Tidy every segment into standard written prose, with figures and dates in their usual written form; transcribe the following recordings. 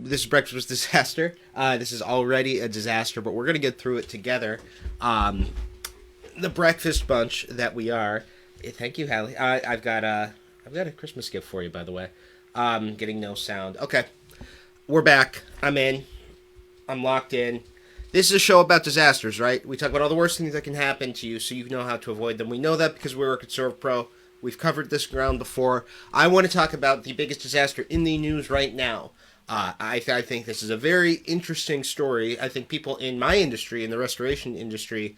This breakfast disaster. This is already a disaster, but we're gonna get through it together. The breakfast bunch that we are. Thank you, Hallie. I've got a Christmas gift for you, by the way. Getting no sound. Okay, we're back. I'm in. I'm locked in. This is a show about disasters, right? We talk about all the worst things that can happen to you so you know how to avoid them. We know that because we work at Serve Pro. We've covered this ground before. I want to talk about the biggest disaster in the news right now. I think this is a very interesting story. I think people in my industry, in the restoration industry,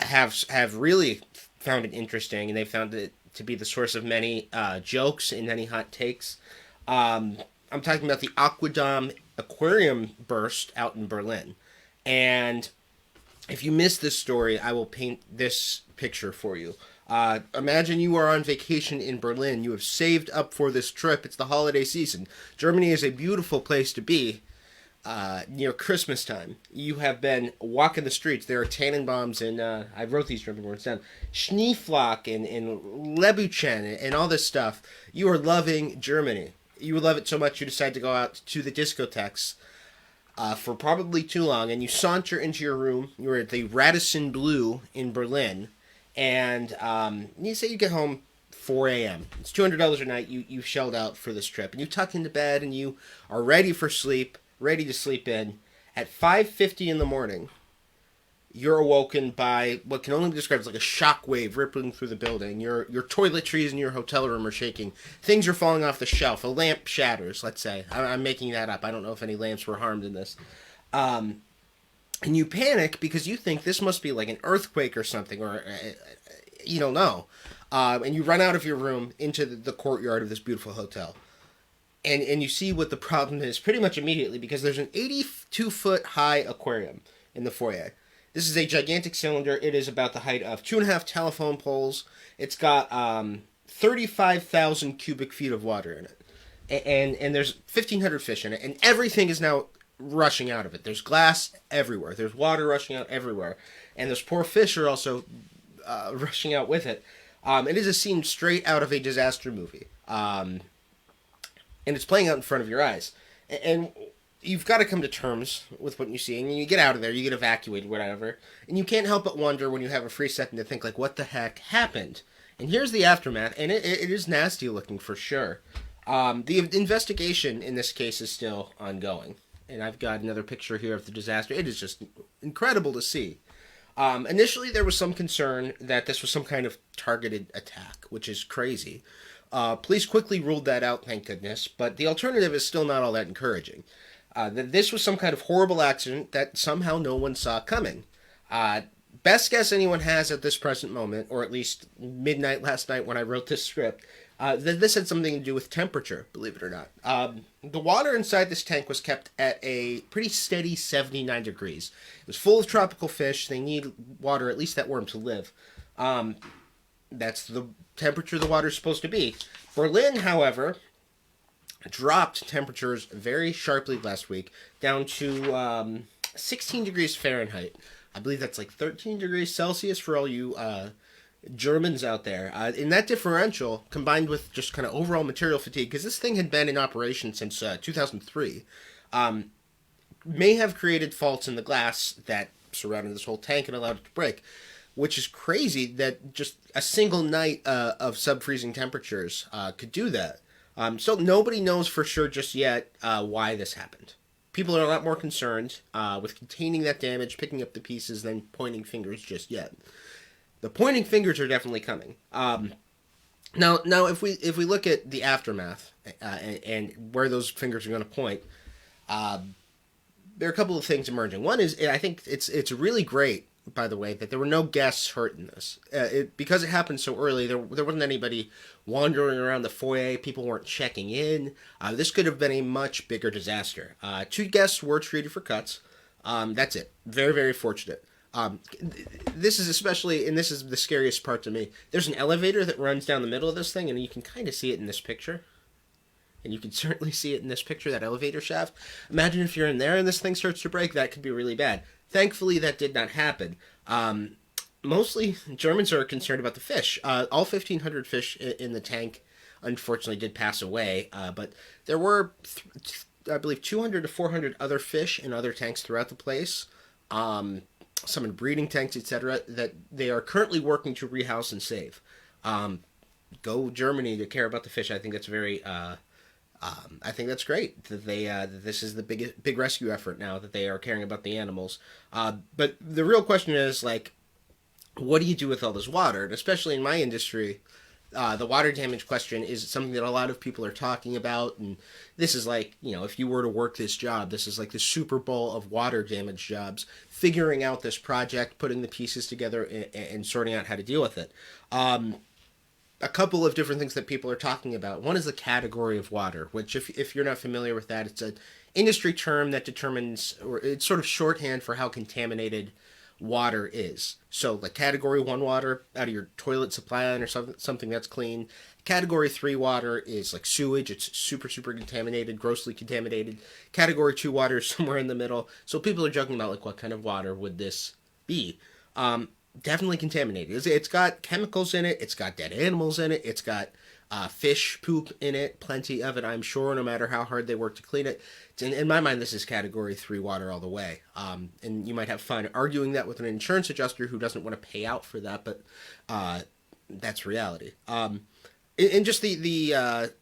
have really found it interesting, and they found it to be the source of many jokes and many hot takes. I'm talking about the AquaDom aquarium burst out in Berlin. And if you missed this story, I will paint this picture for you. Imagine you are on vacation in Berlin. You have saved up for this trip. It's the holiday season. Germany is a beautiful place to be near Christmas time. You have been walking the streets. There are Tannenbaums and, I wrote these German words down, Schneeflock and Lebuchen and all this stuff. You are loving Germany. You love it so much you decide to go out to the discotheques for probably too long, and you saunter into your room. You're at the Radisson Blue in Berlin, and you say you get home 4 a.m. It's $200 a night you've shelled out for this trip, and you tuck into bed, and you are ready for sleep, ready to sleep in. At 5:50 in the morning, you're awoken by what can only be described as like a shock wave rippling through the building. Your toiletries in your hotel room are shaking. Things are falling off the shelf. A lamp shatters, let's say. I'm making that up. I don't know if any lamps were harmed in this. And you panic because you think this must be like an earthquake or something, or you don't know. And you run out of your room into the courtyard of this beautiful hotel. And you see what the problem is pretty much immediately, because there's an 82-foot high aquarium in the foyer. This is a gigantic cylinder. It is about the height of 2.5 telephone poles. It's got 35,000 cubic feet of water in it. And there's 1,500 fish in it. And everything is now rushing out of it. There's glass everywhere. There's water rushing out everywhere. And those poor fish are also rushing out with it. It is a scene straight out of a disaster movie. And it's playing out in front of your eyes. And you've got to come to terms with what you see, and you get out of there, you get evacuated, whatever, and you can't help but wonder when you have a free second to think, like, what the heck happened? And here's the aftermath, and it is nasty looking for sure. The investigation in this case is still ongoing, and I've got another picture here of the disaster. It is just incredible to see. Initially, there was some concern that this was some kind of targeted attack, which is crazy. Police quickly ruled that out, thank goodness, but the alternative is still not all that encouraging. That this was some kind of horrible accident that somehow no one saw coming. Best guess anyone has at this present moment, or at least midnight last night when I wrote this script, that this had something to do with temperature, believe it or not. The water inside this tank was kept at a pretty steady 79 degrees. It was full of tropical fish. They need water, at least that warm, to live. That's the temperature the water is supposed to be. Berlin, however, dropped temperatures very sharply last week, down to 16 degrees Fahrenheit. I believe that's like 13 degrees Celsius for all you Germans out there. In that differential, combined with just kind of overall material fatigue, because this thing had been in operation since 2003, may have created faults in the glass that surrounded this whole tank and allowed it to break, which is crazy that just a single night of sub-freezing temperatures could do that. So nobody knows for sure just yet why this happened. People are a lot more concerned with containing that damage, picking up the pieces, than pointing fingers just yet. The pointing fingers are definitely coming. Now, if we look at the aftermath and where those fingers are going to point, there are a couple of things emerging. One is, I think it's really great, by the way, that there were no guests hurt in this. Because it happened so early, there wasn't anybody wandering around the foyer. People weren't checking in. This could have been a much bigger disaster. 2 guests were treated for cuts. That's it. Very, very fortunate. This is especially, and this is the scariest part to me, there's an elevator that runs down the middle of this thing, and you can kind of see it in this picture. And you can certainly see it in this picture, that elevator shaft. Imagine if you're in there and this thing starts to break. That could be really bad. Thankfully, that did not happen. Mostly, Germans are concerned about the fish. All 1,500 fish in the tank, unfortunately, did pass away. But there were I believe, 200 to 400 other fish in other tanks throughout the place. Um, some in breeding tanks, etc., that they are currently working to rehouse and save. Um, Go Germany to care about the fish. I think that's very. I think that's great that they that this is the big rescue effort now that they are caring about the animals. But the real question is like, what do you do with all this water? And especially in my industry, the water damage question is something that a lot of people are talking about. And this is like, if you were to work this job, this is like the Super Bowl of water damage jobs, figuring out this project, putting the pieces together, and sorting out how to deal with it. A couple of different things that people are talking about. One is the category of water, which if you're not familiar with that, it's an industry term that determines, or it's sort of shorthand for how contaminated water is. So like category 1 water out of your toilet supply line or something that's clean. Category 3 water is like sewage. It's super, super contaminated, grossly contaminated. Category 2 water is somewhere in the middle. So people are joking about like what kind of water would this be. Definitely contaminated. It's got chemicals in it. It's got dead animals in it. It's got fish poop in it. Plenty of it, I'm sure, no matter how hard they work to clean it. In my mind, this is category 3 water all the way. And you might have fun arguing that with an insurance adjuster who doesn't want to pay out for that, but that's reality. And just the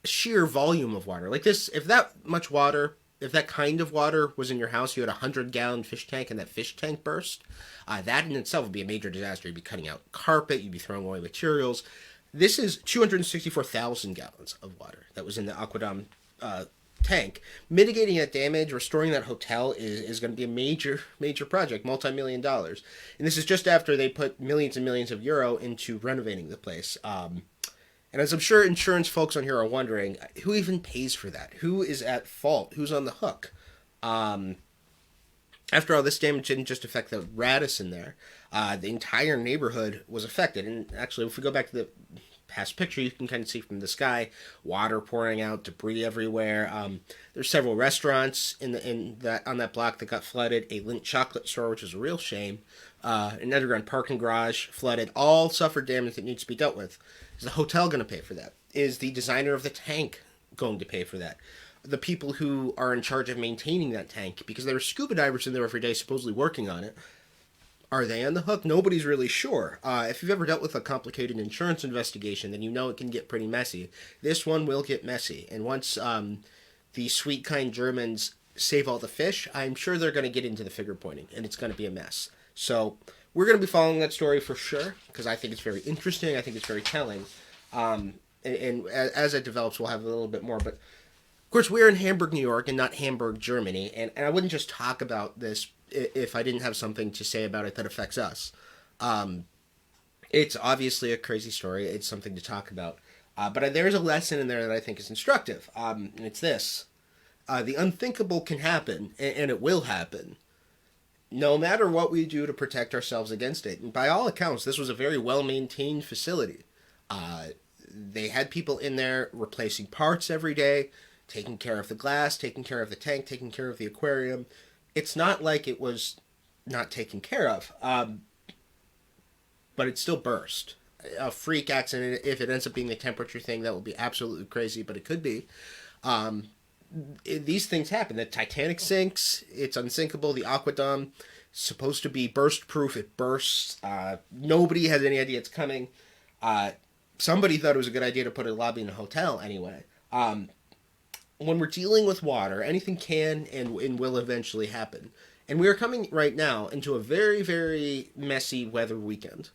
sheer volume of water. Like this, if that much water, if that kind of water was in your house, you had a 100-gallon fish tank and that fish tank burst, that in itself would be a major disaster. You'd be cutting out carpet, you'd be throwing away materials. This is 264,000 gallons of water that was in the AquaDom tank. Mitigating that damage, restoring that hotel is going to be a major project, multi-million dollars. And this is just after they put millions and millions of euro into renovating the place. And as I'm sure insurance folks on here are wondering, who even pays for that? Who is at fault? Who's on the hook? After all, this damage didn't just affect the Radisson there. The entire neighborhood was affected. And actually, if we go back to the past picture, you can kind of see from the sky, water pouring out, debris everywhere. There's several restaurants on that block that got flooded. A Lindt chocolate store, which is a real shame. An underground parking garage flooded. All suffered damage that needs to be dealt with. Is the hotel going to pay for that? Is the designer of the tank going to pay for that? The people who are in charge of maintaining that tank, because there are scuba divers in there every day supposedly working on it, are they on the hook? Nobody's really sure. If you've ever dealt with a complicated insurance investigation, then you know it can get pretty messy. This one will get messy. And once the sweet, kind Germans save all the fish, I'm sure they're going to get into the finger pointing, and it's going to be a mess. So we're going to be following that story for sure, because I think it's very interesting. I think it's very telling. And as it develops, we'll have a little bit more. But, of course, we're in Hamburg, New York, and not Hamburg, Germany. And I wouldn't just talk about this if I didn't have something to say about it that affects us. It's obviously a crazy story. It's something to talk about. But there's a lesson in there that I think is instructive. And it's this. The unthinkable can happen, and it will happen, no matter what we do to protect ourselves against it. And by all accounts, this was a very well-maintained facility. They had people in there replacing parts every day, taking care of the glass, taking care of the tank, taking care of the aquarium. It's not like it was not taken care of, but it still burst. A freak accident, if it ends up being a temperature thing, that will be absolutely crazy, but it could be. These things happen. The Titanic sinks. It's unsinkable. The AquaDom supposed to be burst proof. It bursts. Nobody has any idea it's coming. Somebody thought it was a good idea to put a lobby in a hotel anyway. When we're dealing with water, anything can and will eventually happen. And we are coming right now into a very, very messy weather weekend.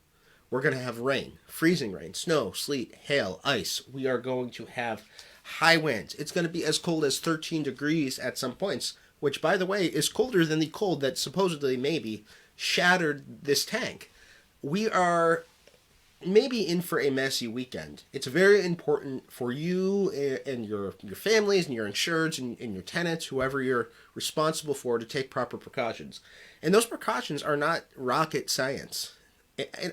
We're going to have rain, freezing rain, snow, sleet, hail, ice. We are going to have high winds. It's going to be as cold as 13 degrees at some points, which, by the way, is colder than the cold that supposedly maybe shattered this tank. We are maybe in for a messy weekend. It's very important for you and your families and your insureds and your tenants, whoever you're responsible for, to take proper precautions. And those precautions are not rocket science.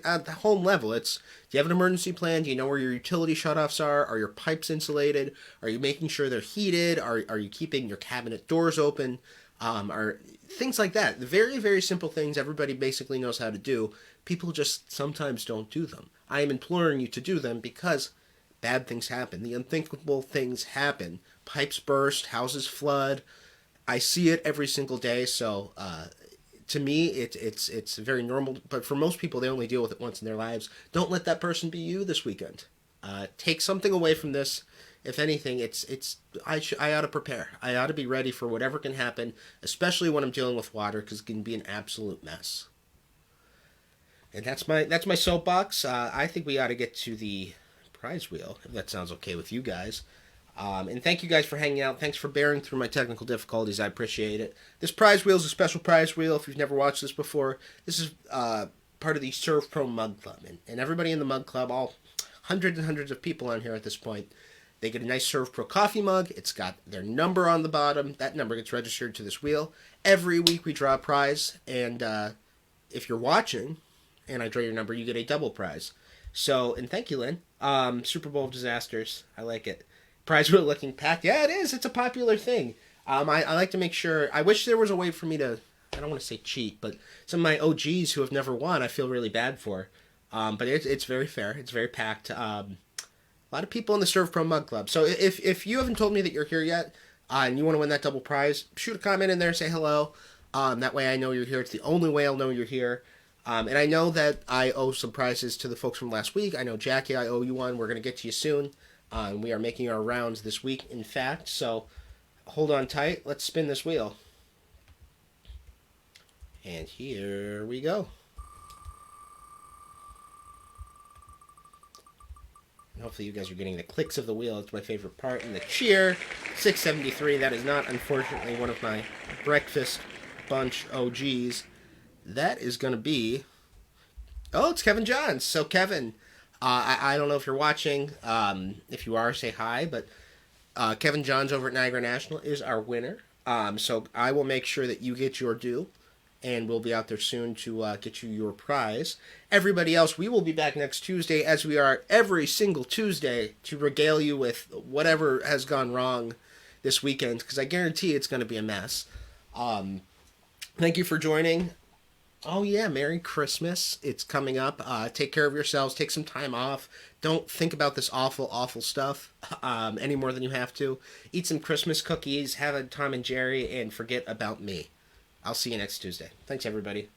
At the home level, it's, do you have an emergency plan? Do you know where your utility shutoffs are? Are your pipes insulated? Are you making sure they're heated? Are you keeping your cabinet doors open? Are things like that. The very, very simple things everybody basically knows how to do. People just sometimes don't do them. I am imploring you to do them because bad things happen. The unthinkable things happen pipes burst, houses flood. I see it every single day, so to me, it's very normal. But for most people, they only deal with it once in their lives. Don't let that person be you this weekend. Take something away from this. If anything, I ought to prepare. I ought to be ready for whatever can happen, especially when I'm dealing with water, because it can be an absolute mess. And that's my soapbox. I think we ought to get to the prize wheel, if that sounds okay with you guys. And thank you guys for hanging out. Thanks for bearing through my technical difficulties. I appreciate it. This prize wheel is a special prize wheel. If you've never watched this before, this is part of the Serve Pro Mug Club. And everybody in the Mug Club, all hundreds and hundreds of people on here at this point, they get a nice Serve Pro coffee mug. It's got their number on the bottom. That number gets registered to this wheel. Every week we draw a prize. And if you're watching and I draw your number, you get a double prize. So, and thank you, Lynn. Super Bowl of Disasters. I like it. Prize wheel looking packed. Yeah, it is. It's a popular thing. I like to make sure. I wish there was a way for me to, I don't want to say cheat, but some of my OGs who have never won, I feel really bad for. But it's very fair. It's very packed. A lot of people in the Serve Pro Mug Club. So if you haven't told me that you're here yet and you want to win that double prize, shoot a comment in there, say hello. That way I know you're here. It's the only way I'll know you're here. And I know that I owe some prizes to the folks from last week. I know, Jackie, I owe you one. We're going to get to you soon. We are making our rounds this week, in fact. So hold on tight. Let's spin this wheel. And here we go. And hopefully you guys are getting the clicks of the wheel. It's my favorite part. And the cheer, 673. That is not, unfortunately, one of my breakfast bunch OGs. That is going to be... Oh, it's Kevin Johns. So, Kevin, I don't know if you're watching. If you are, say hi. But Kevin Johns over at Niagara National is our winner. So I will make sure that you get your due. And we'll be out there soon to get you your prize. Everybody else, we will be back next Tuesday, as we are every single Tuesday, to regale you with whatever has gone wrong this weekend. Because I guarantee it's going to be a mess. Thank you for joining. Oh, yeah, Merry Christmas. It's coming up. Take care of yourselves. Take some time off. Don't think about this awful, awful stuff any more than you have to. Eat some Christmas cookies, have a Tom and Jerry, and forget about me. I'll see you next Tuesday. Thanks, everybody.